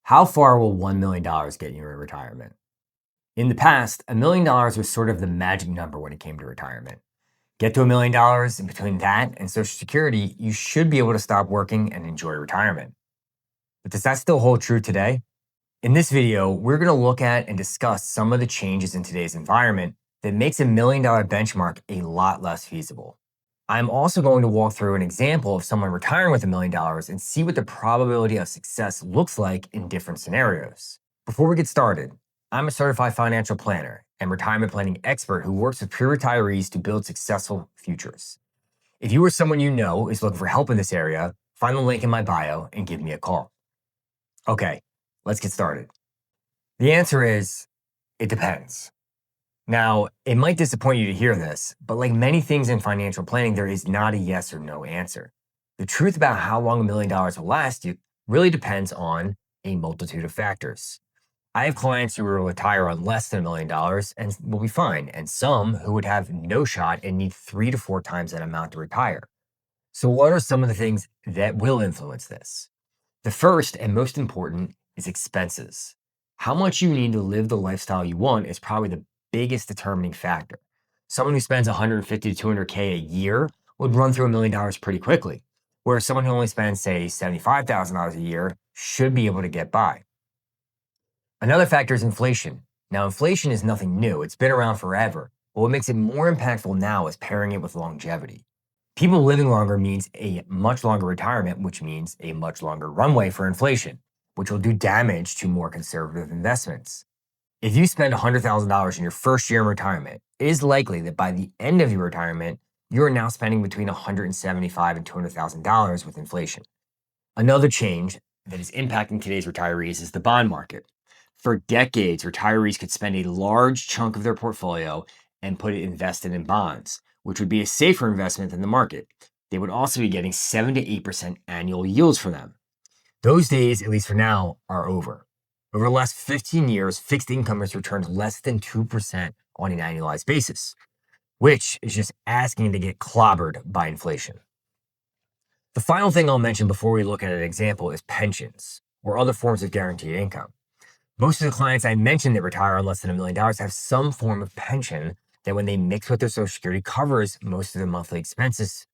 How far will $1 million get you in retirement? In the past, $1 million was sort of the magic number when it came to retirement. Get to $1 million, and between that and Social Security, you should be able to stop working and enjoy retirement. But does that still hold true today? In this video, we're going to look at and discuss some of the changes in today's environment that makes a $1 million benchmark a lot less feasible. I'm also going to walk through an example of someone retiring with $1 million and see what the probability of success looks like in different scenarios. Before we get started, I'm a certified financial planner and retirement planning expert who works with pre-retirees to build successful futures. If you or someone you know is looking for help in this area, find the link in my bio and give me a call. Okay, let's get started. The answer is, it depends. Now, it might disappoint you to hear this, but like many things in financial planning, there is not a yes or no answer. The truth about how long $1 million will last you really depends on a multitude of factors. I have clients who will retire on less than $1 million and will be fine, and some who would have no shot and need 3 to 4 times that amount to retire. So what are some of the things that will influence this? The first and most important is expenses. How much you need to live the lifestyle you want is probably the biggest determining factor. Someone who spends $150 to $200K a year would run through $1 million pretty quickly, whereas someone who only spends, say, $75,000 a year should be able to get by. Another factor is inflation. Now, inflation is nothing new. It's been around forever, but what makes it more impactful now is pairing it with longevity. People living longer means a much longer retirement, which means a much longer runway for inflation, which will do damage to more conservative investments. If you spend $100,000 in your first year in retirement, it is likely that by the end of your retirement, you are now spending between $175,000 and $200,000 with inflation. Another change that is impacting today's retirees is the bond market. For decades, retirees could spend a large chunk of their portfolio and put it invested in bonds, which would be a safer investment than the market. They would also be getting 7 to 8% annual yields for them. Those days, at least for now, are over. Over the last 15 years, fixed income has returned less than 2% on an annualized basis, which is just asking to get clobbered by inflation. The final thing I'll mention before we look at an example is pensions or other forms of guaranteed income. Most of the clients I mentioned that retire on less than $1 million have some form of pension that, when they mix with their Social Security, covers most of their monthly expenses,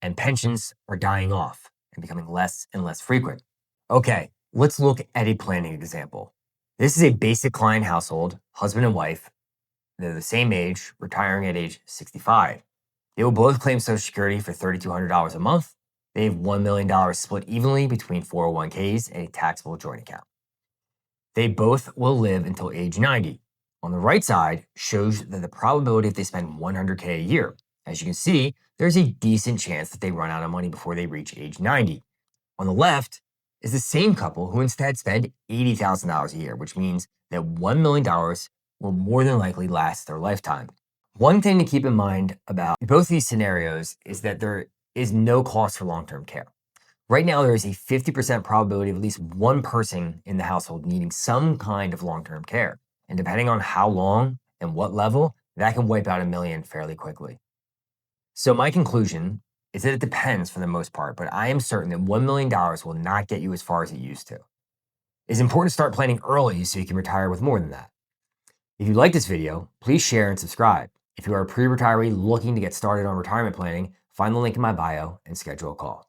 and pensions are dying off and becoming less and less frequent. Okay, let's look at a planning example. This is a basic client household, husband and wife. They're the same age, retiring at age 65. They will both claim Social Security for $3,200 a month. They have $1 million split evenly between 401ks and a taxable joint account. They both will live until age 90. On the right side shows that the probability if they spend $100K a year. As you can see, there's a decent chance that they run out of money before they reach age 90. On the left is the same couple who instead spend $80,000 a year, which means that $1 million will more than likely last their lifetime. One thing to keep in mind about both these scenarios is that there is no cost for long-term care. Right now, there is a 50% probability of at least one person in the household needing some kind of long-term care. And depending on how long and what level, that can wipe out $1 million fairly quickly. So my conclusion is that it depends for the most part, but I am certain that $1 million will not get you as far as it used to. It's important to start planning early so you can retire with more than that. If you like this video, please share and subscribe. If you are a pre-retiree looking to get started on retirement planning, find the link in my bio and schedule a call.